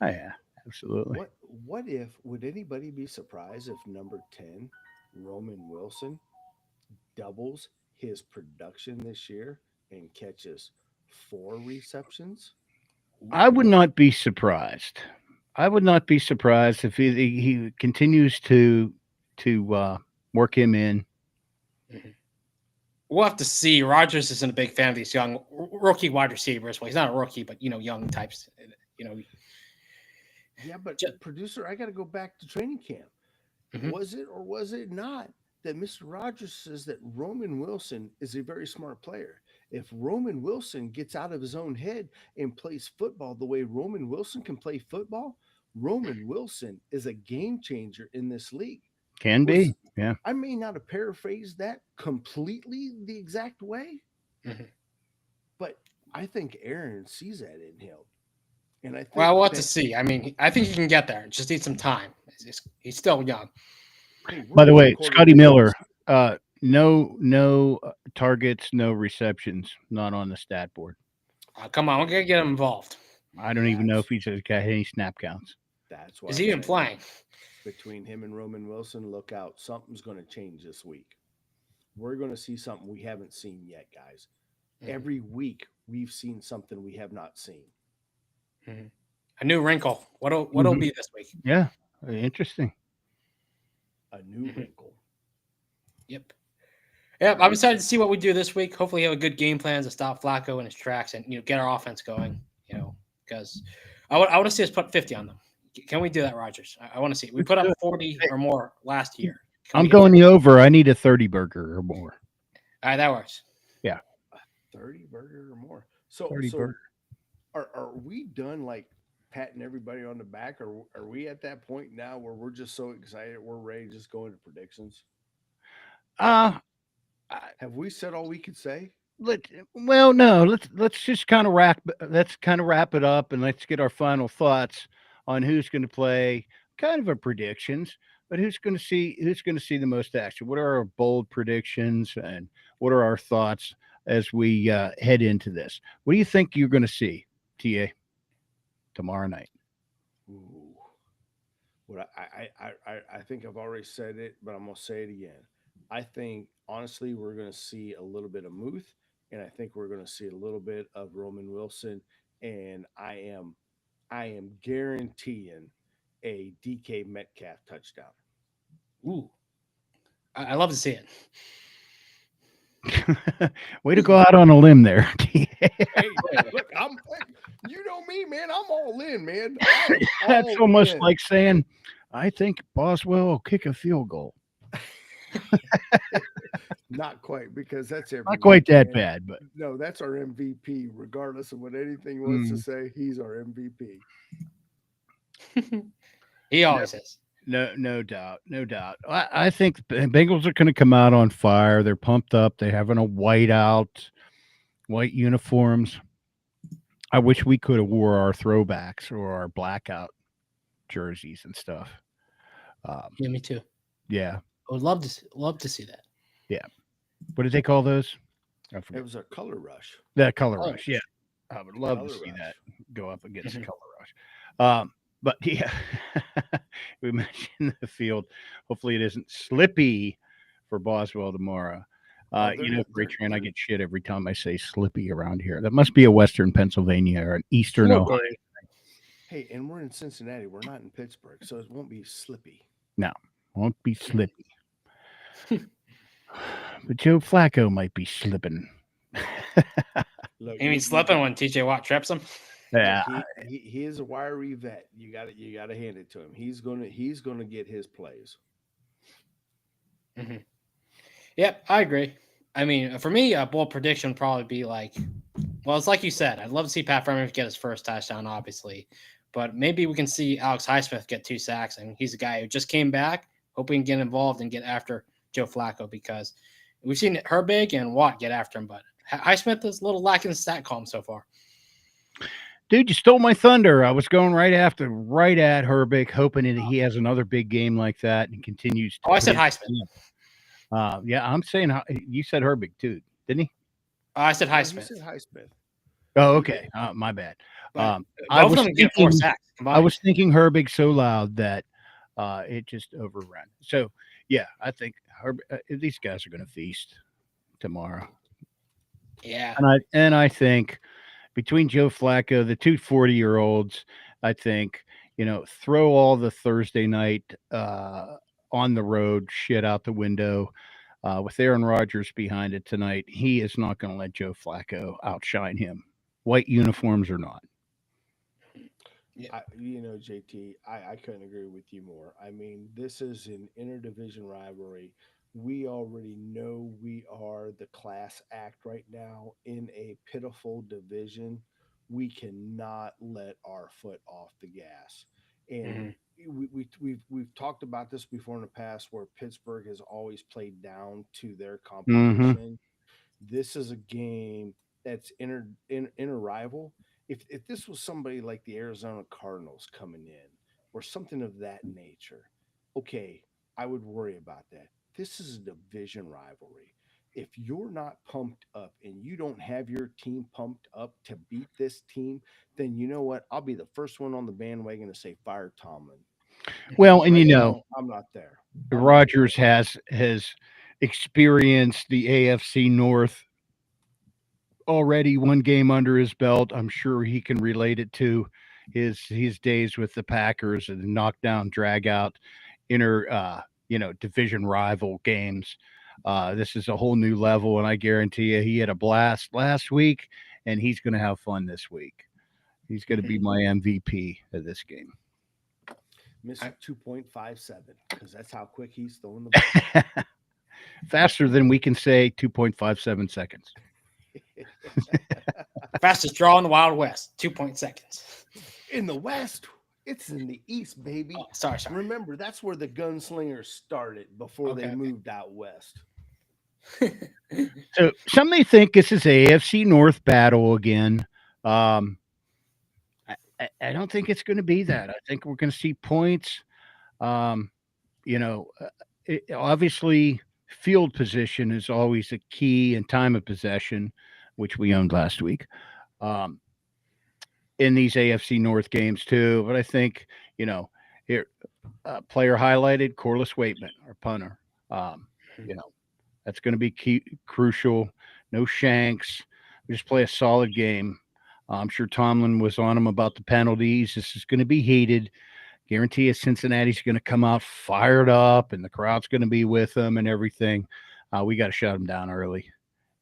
Oh yeah, absolutely. Would anybody be surprised if number 10, Roman Wilson, doubles his production this year and catches 4 receptions? I would not be surprised. I would not be surprised if he continues to work him in. We'll have to see. Rodgers isn't a big fan of these young rookie wide receivers. Well, he's not a rookie, but young types. Yeah, but producer, I got to go back to training camp. Was it or was it not that Mr. Rodgers says that Roman Wilson is a very smart player? If Roman Wilson gets out of his own head and plays football the way Roman Wilson can play football, Roman Wilson is a game changer in this league. Can be, yeah. I may not have paraphrased that completely the exact way, but I think Aaron sees that in him. And I think we'll have to see. I mean, I think he can get there. Just need some time. He's still young. By the way, Scotty Miller, no targets, no receptions, not on the stat board. Come on, we're gonna get him involved. I don't even know if he's got any snap counts. That's why. Is he even playing? Between him and Roman Wilson, look out. Something's going to change this week. We're going to see something we haven't seen yet, guys. Every week we've seen something we have not seen. A new wrinkle. What'll be this week? Yeah, interesting. A new wrinkle. Yep. I'm excited to see what we do this week. Hopefully, we have a good game plan to stop Flacco in his tracks and get our offense going. Because I want to see us put 50 on them. Can we do that, Rodgers? I want to see. We put up 40 or more last year. I'm going the over. I need a 30 burger or more. All right, that works. Yeah. A 30 burger or more. So, 30 burger. Are we done like patting everybody on the back, or are we at that point now where we're just so excited we're ready to just go into predictions? Have we said all we could say? No. Let's just kind of wrap it up, and let's get our final thoughts on who's going to play. Kind of a predictions, but who's going to see the most action? What are our bold predictions, and what are our thoughts as we head into this? What do you think you're going to see, TA, tomorrow night? Ooh. What I think I've already said it, but I'm going to say it again. I think, honestly, we're going to see a little bit of Muth, and I think we're going to see a little bit of Roman Wilson, and I am guaranteeing a DK Metcalf touchdown. Ooh. I love to see it. Way to go out on a limb there. Hey, look, you know me, man. I'm all in, man. That's almost like saying, I think Boswell will kick a field goal. Not quite, because that's not quite that bad, but no, that's our MVP. Regardless of what anything wants to say, he's our MVP. He always is. No doubt. I think the Bengals are going to come out on fire. They're pumped up. They're having a white uniforms. I wish we could have wore our throwbacks or our blackout jerseys and stuff. Yeah, me too. Yeah, I would love to see that. Yeah. What did they call those? It was a color rush. That color rush. Yeah. I would love to see that go up against the color rush. But yeah, we mentioned the field. Hopefully it isn't slippy for Boswell tomorrow. Raytran, I get shit every time I say slippy around here. That must be a Western Pennsylvania or an Eastern Ohio. Hey, and we're in Cincinnati. We're not in Pittsburgh, so it won't be slippy. No. Won't be slippy. But Joe Flacco might be slipping. Look, You mean slipping when TJ Watt trips him? Yeah. look, he is a wiry vet. You got to hand it to him. He's gonna get his plays. Mm-hmm. Yep, I agree. I mean, for me, a bold prediction would probably be like, well, it's like you said. I'd love to see Pat Freiermuth get his first touchdown, obviously, but maybe we can see Alex Highsmith get 2 sacks. I mean, he's a guy who just came back, hoping to get involved and get after Joe Flacco because we've seen Herbig and Watt get after him, but Highsmith is a little lacking in stat column so far. Dude, you stole my thunder. I was going right at Herbig, hoping that he has another big game like that and continues. I said Highsmith. Yeah, I'm saying you said Herbig too, didn't he? I said No, he Highsmith. said Highsmith. Oh, okay. My bad. But I both was of them get 4 sacks combined. I was thinking Herbig so loud that it just overran. So yeah, I think these guys are going to feast tomorrow. Yeah, and I think between Joe Flacco, the two 40-year-olds, I think throw all the Thursday night on the road shit out the window. With Aaron Rodgers behind it tonight, he is not going to let Joe Flacco outshine him, white uniforms or not. Yeah. JT, I couldn't agree with you more. I mean, this is an interdivision rivalry. We already know we are the class act right now in a pitiful division. We cannot let our foot off the gas. And we've talked about this before in the past where Pittsburgh has always played down to their competition. This is a game that's inter-rival. If this was somebody like the Arizona Cardinals coming in or something of that nature, okay, I would worry about that. This is a division rivalry. If you're not pumped up and you don't have your team pumped up to beat this team, then you know what? I'll be the first one on the bandwagon to say fire Tomlin. Well, and I'm not there. Rodgers has experienced the AFC North already, one game under his belt. I'm sure he can relate it to his days with the Packers and the knockdown, drag out, division rival games. This is a whole new level, and I guarantee you, he had a blast last week, and he's going to have fun this week. He's going to be my MVP of this game. Mr. 2.57, because that's how quick he's throwing the ball. Faster than we can say 2.57 seconds. Fastest draw in the Wild West, 2 seconds. In the West, it's in the East, baby. Oh, sorry. Remember, that's where the gunslingers started before they moved out west. So some may think this is AFC North battle again. I don't think it's going to be that. I think we're going to see points. Obviously, field position is always a key, and time of possession, which we owned last week, in these AFC North games too. But I think here, player highlighted, Corliss Waitman, our punter. That's going to be key, crucial. No shanks. We just play a solid game. I'm sure Tomlin was on him about the penalties. This is going to be heated. Guarantee you Cincinnati's going to come out fired up, and the crowd's going to be with them and everything. We got to shut them down early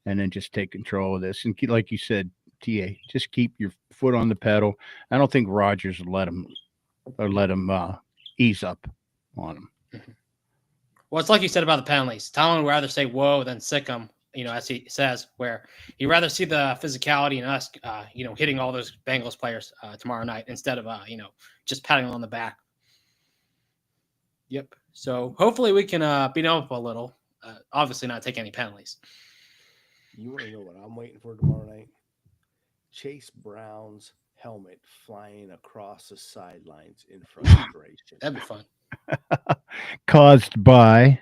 and then just take control of this. And like you said, TA, just keep your foot on the pedal. I don't think Rodgers will let him ease up on him. Well, it's like you said about the penalties. Tomlin would rather say whoa than sick him, as he says, where he'd rather see the physicality in us, hitting all those Bengals players tomorrow night instead of, just patting them on the back. Yep. So hopefully we can beat them up a little. Obviously not take any penalties. You want to know what I'm waiting for tomorrow night? Chase Brown's helmet flying across the sidelines in frustration. That'd be fun. Caused by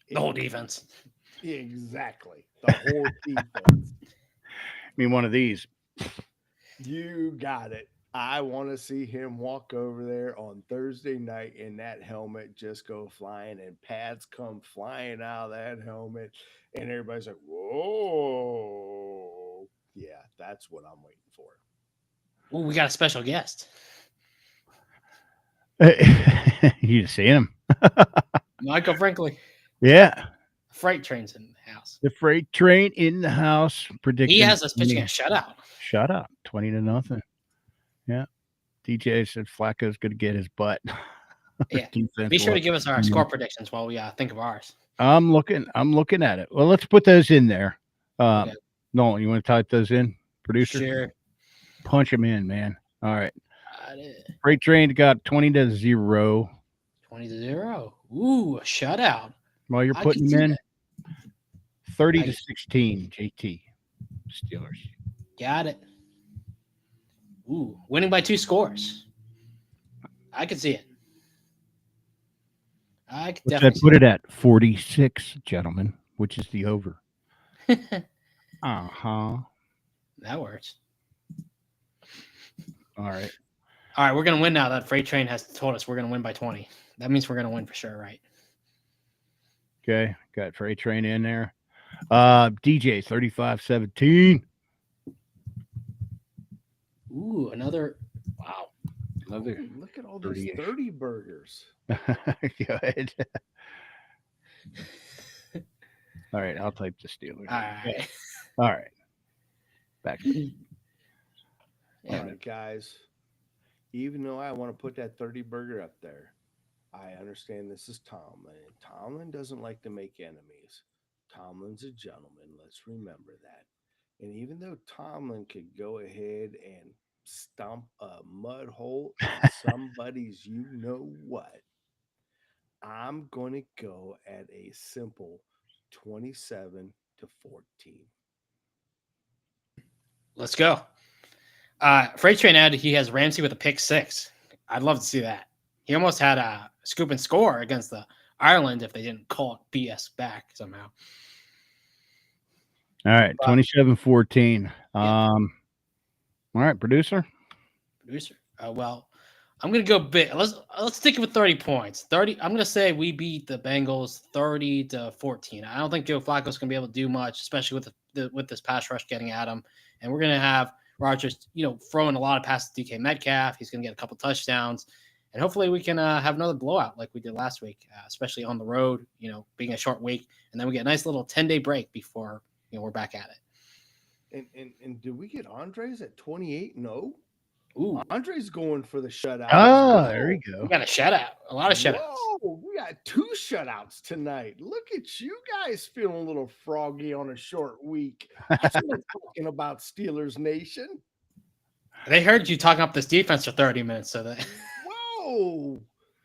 the whole defense. Exactly. The whole defense. I mean, one of these. You got it. I want to see him walk over there on Thursday night and that helmet just go flying and pads come flying out of that helmet. And everybody's like, whoa. Yeah, that's what I'm waiting for. Well, we got a special guest. You see him? Michael Brinkley. Yeah. Freight train's in the house. The freight train in the house predicting. He has us pitching a shutout. Shut up. 20-0. Yeah. DJ said Flacco's going to get his butt. Yeah. Defense Be sure to will- give us our score predictions while we think of ours. I'm looking at it. Well, let's put those in there. Okay. Nolan, you want to type those in, producer? Sure. Punch them in, man. All right. Got it. Freight train got 20-0. 20-0. Ooh, a shutout. While you're I putting can see them in, that. 30-16, JT Steelers. Got it. Ooh, winning by 2 scores. I can see it. I could definitely Put it at 46, gentlemen, which is the over. Uh-huh. That works. All right. All right, we're going to win now. That freight train has told us we're going to win by 20. That means we're going to win for sure, right? Okay. Got freight train in there. DJ 35-17. Ooh, another. Wow. Another. Ooh, look at all these 30 burgers. Good. All right, I'll type the Steelers. All right. All right. Back. All right, guys. Even though I want to put that 30 burger up there, I understand this is Tomlin. Tomlin doesn't like to make enemies. Tomlin's a gentleman. Let's remember that. And even though Tomlin could go ahead and stomp a mud hole in somebody's you know what, I'm going to go at a simple 27-14. Let's go. Freight train added he has Ramsey with a pick 6. I'd love to see that. He almost had a scoop and score against the Ireland if they didn't call it BS back somehow. All right, 27-14. Yeah. All right, producer. Well, I'm gonna go big. Let's stick with 30 points. 30. I'm gonna say we beat the Bengals 30-14. I don't think Joe Flacco's gonna be able to do much, especially with this pass rush getting at him. And we're gonna have Rodgers, throwing a lot of passes to DK Metcalf. He's gonna get a couple touchdowns, and hopefully we can have another blowout like we did last week, especially on the road. Being a short week, and then we get a nice little 10-day break before we're back at it. And did we get Andres at 28-0? Ooh, Andre's going for the shutout. Oh, there you go. we got a shutout. A lot of shutouts. Whoa, we got 2 shutouts tonight. Look at you guys feeling a little froggy on a short week. That's what I'm talking about, Steelers Nation. They heard you talking up this defense for 30 minutes, so that. Whoa.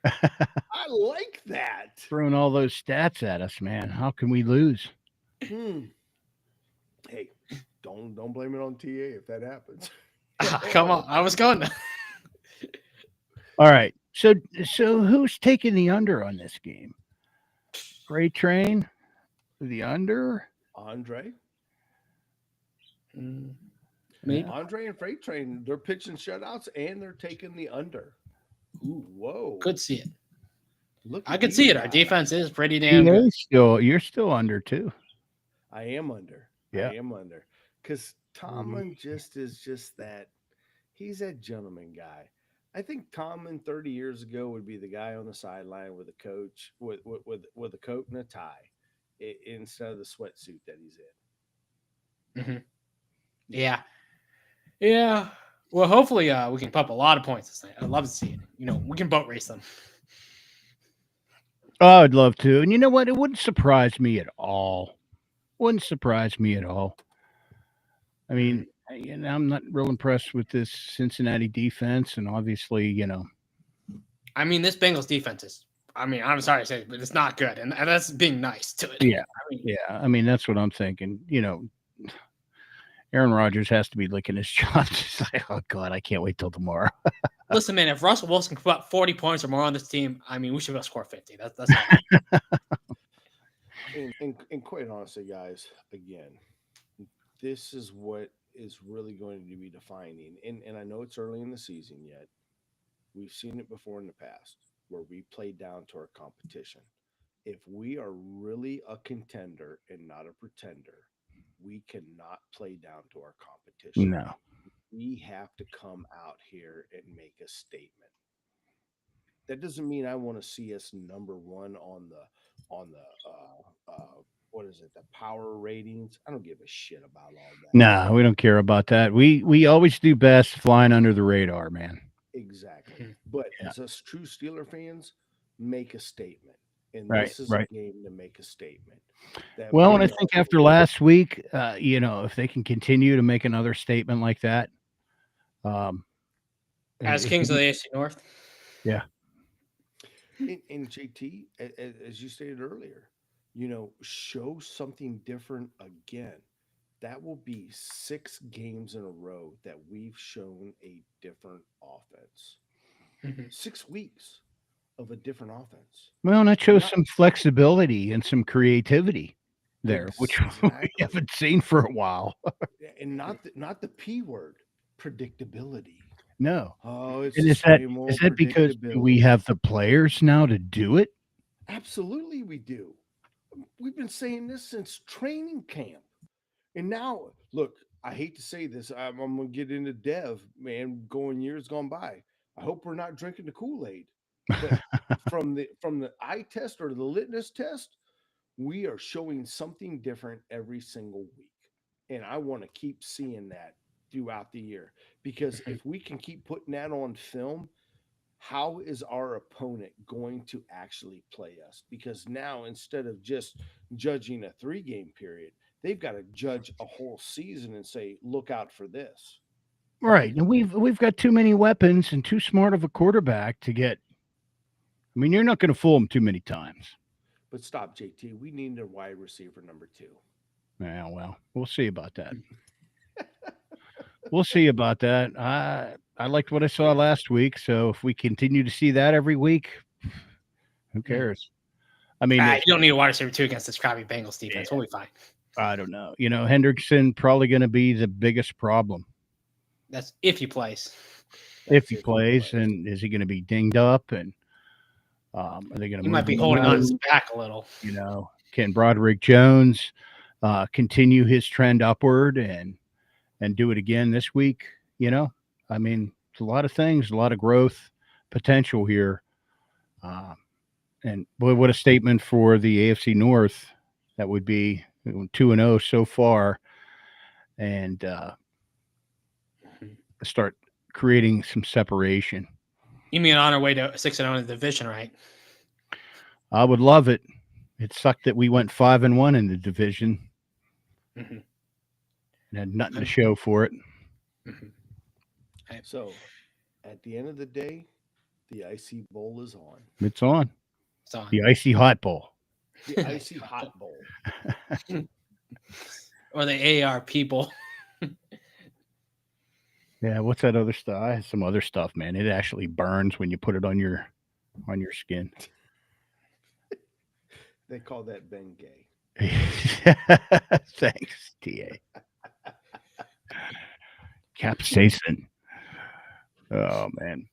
I like that. Throwing all those stats at us, man. How can we lose? Hey, don't blame it on TA if that happens. Come on, I was going. All right. So who's taking the under on this game? Freight train, the under. Andre. Maybe. Andre and Freight Train, they're pitching shutouts and they're taking the under. Ooh, whoa. could see it. Look, I could see it. Our defense is pretty damn good. You're still under too. I am under. Yeah. I am under. Because Tomlin is just that. He's that gentleman guy. I think Tomlin 30 years ago would be the guy on the sideline with a coach with a coat and a tie instead of the sweatsuit that he's in. Mm-hmm. Yeah. Well, hopefully we can pump a lot of points this night. I'd love to see it. We can boat race them. Oh, I'd love to. And you know what? It wouldn't surprise me at all. I mean, I'm not real impressed with this Cincinnati defense, and obviously, I mean, this Bengals defense is. I mean, I'm sorry to say it, but it's not good, and that's being nice to it. Yeah. I mean, that's what I'm thinking. Aaron Rodgers has to be licking his chops. He's like, oh God, I can't wait till tomorrow. Listen, man, if Russell Wilson can put 40 points or more on this team, I mean, we should go score 50. That's how and quite honestly, guys, again, this is what is really going to be defining. And I know it's early in the season yet. We've seen it before in the past where we play down to our competition. If we are really a contender and not a pretender, we cannot play down to our competition. No. We have to come out here and make a statement. That doesn't mean I want to see us number one on the what is it, the power ratings. I don't give a shit about all that. Nah, we don't care about that. We always do best flying under the radar, man. Exactly. But Yeah. as us true Steeler fans, make a statement. And Right, this is right. a game to make a statement. That Well, we and I are- think after last week, if they can continue to make another statement like that, As if Kings of we- the AFC North. yeah, and JT, as you stated earlier, show something different again. That will be 6 games in a row that we've shown a different offense. Mhm. 6 weeks of a different offense. well, and that shows Not- some flexibility and some creativity there, which we Exactly. haven't seen for a while. And not the P word, predictability. No, Oh, it's and the is that same old is that because we predictability. have the players now to do it? Absolutely, we do. We've been saying this since training camp. And now, look, I hate to say this. I'm going to get into Dev, man, going years gone by. I hope we're not drinking the Kool-Aid. But from the eye test or the litmus test, we are showing something different every single week. And I want to keep seeing that throughout the year. Because if we can keep putting that on film, how is our opponent going to actually play us? Because now, instead of just judging a 3-game period, they've got to judge a whole season and say, look out for this. Right, and we've got too many weapons and too smart of a quarterback to get. I mean, you're not going to fool them too many times. But stop, JT. We need a wide receiver number 2. Yeah, well, we'll see about that. We'll see about that. I liked what I saw last week, so if we continue to see that every week, who cares? I mean, You don't need a wide receiver 2 against this crappy Bengals defense. We'll be fine. I don't know. Hendrickson probably going to be the biggest problem That's if he plays. if he plays, and is he going to be dinged up? And are they going to? He might be holding on his back a little. Can Broderick Jones continue his trend upward and do it again this week? I mean, it's a lot of things, a lot of growth potential here. And boy, what a statement for the AFC North that would be 2-0 so far, and start creating some separation. You mean on our way to 6-0 in the division, right? I would love it. It sucked that we went 5-1 in the division and had nothing to show for it. So, at the end of the day, the Icy Bowl is on. It's on. It's on. The Icy Hot Bowl. The Icy Hot Bowl. Or the AR people. Yeah, what's that other stuff? I had some other stuff, man. It actually burns when you put it on your skin. They call that Bengay. Thanks, TA. Capsaicin. Oh man.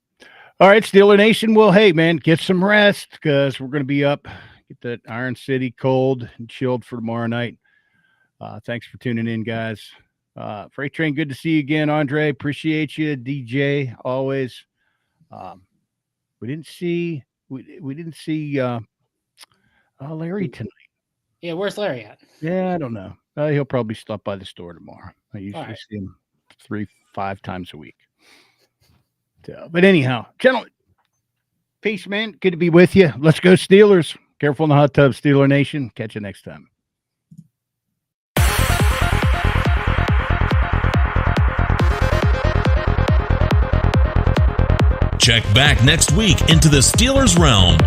All right, Steeler Nation. Well, hey man, get some rest because we're going to be up. Get that Iron City cold and chilled for tomorrow night. Thanks for tuning in, guys. Freight Train, good to see you again, Andre. Appreciate you, DJ. Always. We didn't see Larry tonight. Yeah, where's Larry at? Yeah, I don't know. He'll probably stop by the store tomorrow. I usually right. see him 3-5 times a week. So, but anyhow, gentlemen, peace, man. Good to be with you. Let's go Steelers. Careful in the hot tub, Steeler Nation. Catch you next time. Check back next week into the Steelers Realm.